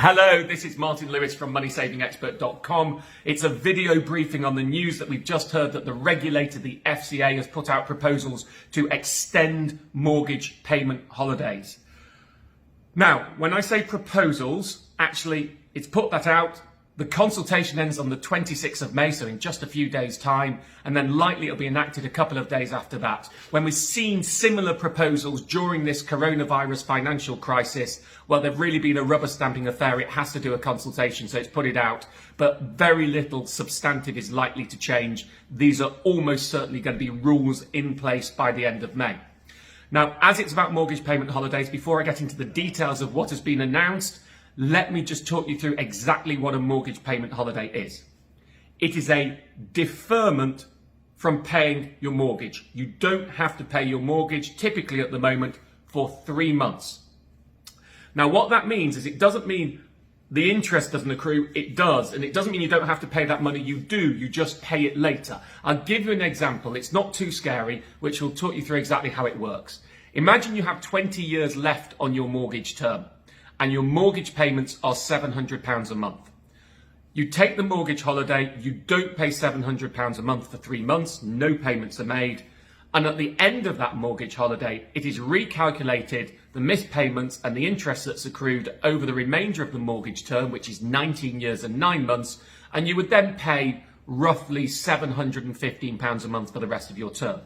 Hello, this is Martin Lewis from MoneySavingExpert.com. It's a video briefing on the news that we've just heard that the regulator, the FCA, has put out proposals to extend mortgage payment holidays. Now, when I say proposals, actually, it's put that out. The consultation ends on the 26th of May, so in just a few days' time, and then likely it'll be enacted a couple of days after that. When we've seen similar proposals during this coronavirus financial crisis, well, they've really been a rubber stamping affair. It has to do a consultation, so it's put it out, but very little substantive is likely to change. These are almost certainly going to be rules in place by the end of May. Now, as it's about mortgage payment holidays, before I get into the details of what has been announced, let me just talk you through exactly what a mortgage payment holiday is. It is a deferment from paying your mortgage. You don't have to pay your mortgage, typically at the moment, for 3 months. Now, what that means is it doesn't mean the interest doesn't accrue, it does. And it doesn't mean you don't have to pay that money, you do, you just pay it later. I'll give you an example, it's not too scary, which will talk you through exactly how it works. Imagine you have 20 years left on your mortgage term, and your mortgage payments are £700 a month. You take the mortgage holiday, you don't pay £700 a month for 3 months, no payments are made, and at the end of that mortgage holiday, it is recalculated, the missed payments and the interest that's accrued over the remainder of the mortgage term, which is 19 years and 9 months, and you would then pay roughly £715 a month for the rest of your term.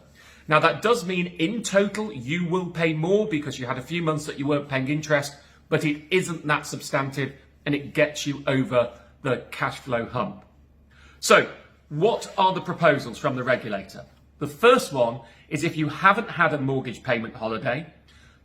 Now, that does mean in total you will pay more because you had a few months that you weren't paying interest, but it isn't that substantive and it gets you over the cash flow hump. So, what are the proposals from the regulator? The first one is if you haven't had a mortgage payment holiday,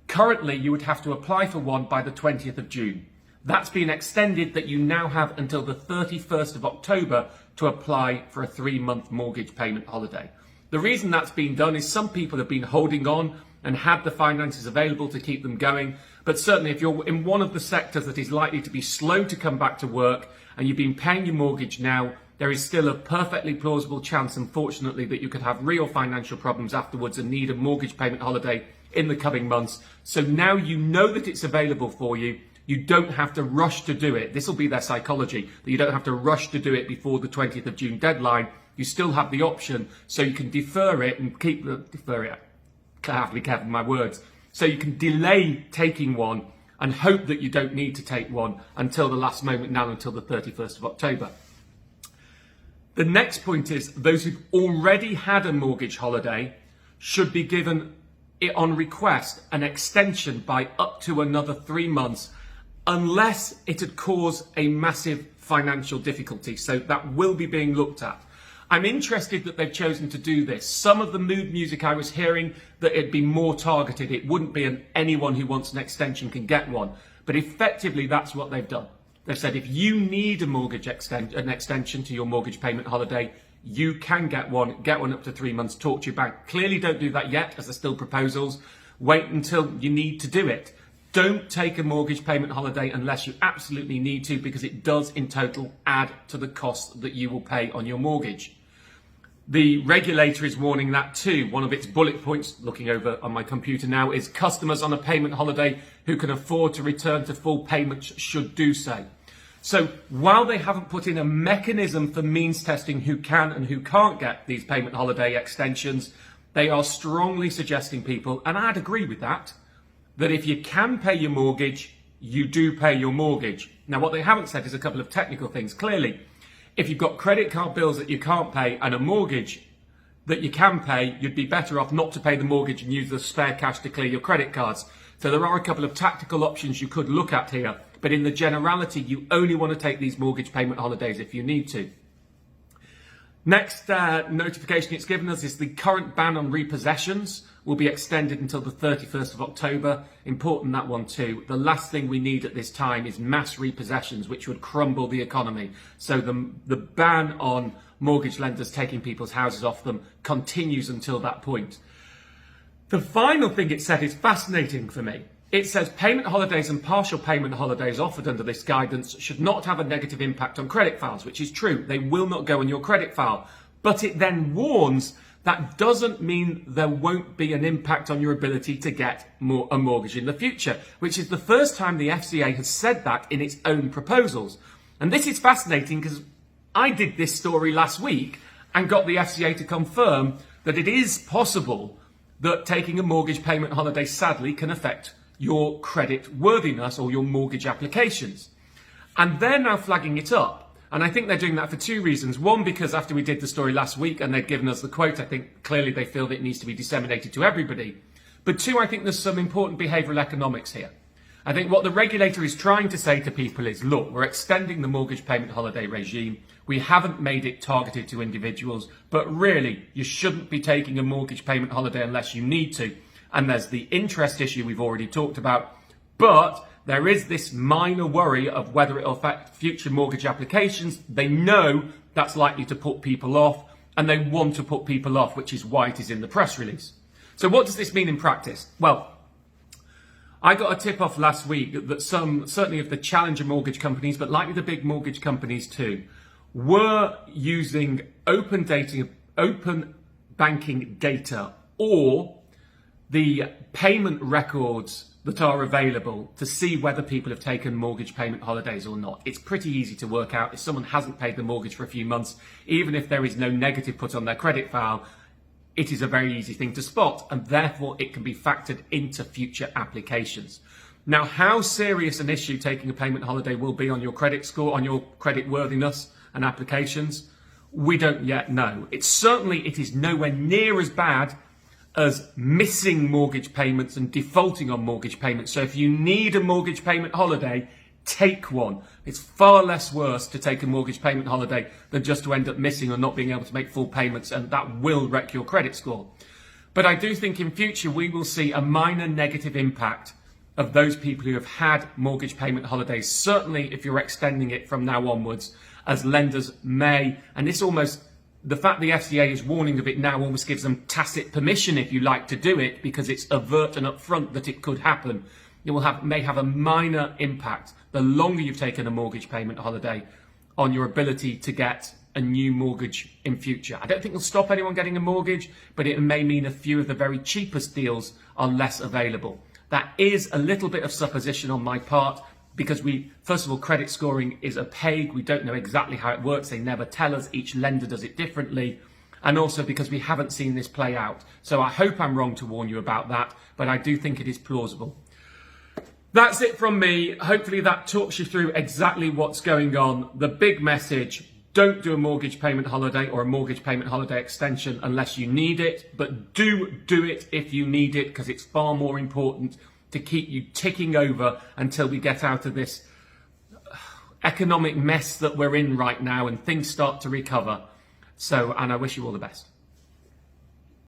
currently you would have to apply for one by the 20th of June. That's been extended that you now have until the 31st of October to apply for a 3-month mortgage payment holiday. The reason that's been done is some people have been holding on and had the finances available to keep them going. But certainly if you're in one of the sectors that is likely to be slow to come back to work and you've been paying your mortgage now, there is still a perfectly plausible chance, unfortunately, that you could have real financial problems afterwards and need a mortgage payment holiday in the coming months. So now you know that it's available for you. You don't have to rush to do it. This will be their psychology, that you don't have to rush to do it before the 20th of June deadline. You still have the option, so you can defer it and defer it. I have to be careful with my words. So you can delay taking one and hope that you don't need to take one until the last moment now, until the 31st of October. The next point is those who've already had a mortgage holiday should be given it on request an extension by up to another 3 months unless it had caused a massive financial difficulty. So that will be being looked at. I'm interested that they've chosen to do this. Some of the mood music I was hearing that it'd be more targeted. It wouldn't be anyone who wants an extension can get one. But effectively, that's what they've done. They've said if you need a mortgage an extension to your mortgage payment holiday, you can get one up to 3 months, talk to your bank. Clearly don't do that yet, as they're still proposals. Wait until you need to do it. Don't take a mortgage payment holiday unless you absolutely need to, because it does in total add to the cost that you will pay on your mortgage. The regulator is warning that too. One of its bullet points, looking over on my computer now, is customers on a payment holiday who can afford to return to full payments should do so. So while they haven't put in a mechanism for means testing who can and who can't get these payment holiday extensions, they are strongly suggesting people, and I'd agree with that if you can pay your mortgage, you do pay your mortgage. Now, what they haven't said is a couple of technical things. Clearly, if you've got credit card bills that you can't pay and a mortgage that you can pay, you'd be better off not to pay the mortgage and use the spare cash to clear your credit cards. So there are a couple of tactical options you could look at here, but in the generality, you only want to take these mortgage payment holidays if you need to. Next notification it's given us is the current ban on repossessions will be extended until the 31st of October. Important, that one too. The last thing we need at this time is mass repossessions, which would crumble the economy. So the ban on mortgage lenders taking people's houses off them continues until that point. The final thing it said is fascinating for me. It says payment holidays and partial payment holidays offered under this guidance should not have a negative impact on credit files, which is true. They will not go on your credit file. But it then warns that doesn't mean there won't be an impact on your ability to get a mortgage in the future, which is the first time the FCA has said that in its own proposals. And this is fascinating because I did this story last week and got the FCA to confirm that it is possible that taking a mortgage payment holiday sadly can affect your credit worthiness or your mortgage applications. And they're now flagging it up. And I think they're doing that for two reasons. One, because after we did the story last week and they'd given us the quote, I think clearly they feel that it needs to be disseminated to everybody. But two, I think there's some important behavioural economics here. I think what the regulator is trying to say to people is, look, we're extending the mortgage payment holiday regime. We haven't made it targeted to individuals, but really you shouldn't be taking a mortgage payment holiday unless you need to. And there's the interest issue we've already talked about. But there is this minor worry of whether it will affect future mortgage applications. They know that's likely to put people off, and they want to put people off, which is why it is in the press release. So what does this mean in practice? Well, I got a tip off last week that some, certainly of the challenger mortgage companies, but likely the big mortgage companies too, were using open banking data or the payment records that are available to see whether people have taken mortgage payment holidays or not. It's pretty easy to work out if someone hasn't paid the mortgage for a few months, even if there is no negative put on their credit file, it is a very easy thing to spot, and therefore it can be factored into future applications. Now, how serious an issue taking a payment holiday will be on your credit score, on your credit worthiness and applications, we don't yet know. It is nowhere near as bad as missing mortgage payments and defaulting on mortgage payments. So if you need a mortgage payment holiday, take one. It's far less worse to take a mortgage payment holiday than just to end up missing or not being able to make full payments, and that will wreck your credit score. But I do think in future we will see a minor negative impact of those people who have had mortgage payment holidays, certainly if you're extending it from now onwards, as lenders may, and this almost, the fact the FCA is warning of it now almost gives them tacit permission, if you like, to do it, because it's overt and upfront that it could happen. It may have a minor impact, the longer you've taken a mortgage payment holiday, on your ability to get a new mortgage in future. I don't think it'll stop anyone getting a mortgage, but it may mean a few of the very cheapest deals are less available. That is a little bit of supposition on my part, because first of all, credit scoring is opaque. We don't know exactly how it works. They never tell us. Each lender does it differently. And also because we haven't seen this play out. So I hope I'm wrong to warn you about that, but I do think it is plausible. That's it from me. Hopefully that talks you through exactly what's going on. The big message: don't do a mortgage payment holiday or a mortgage payment holiday extension unless you need it, but do it if you need it, because it's far more important to keep you ticking over until we get out of this economic mess that we're in right now and things start to recover. And I wish you all the best.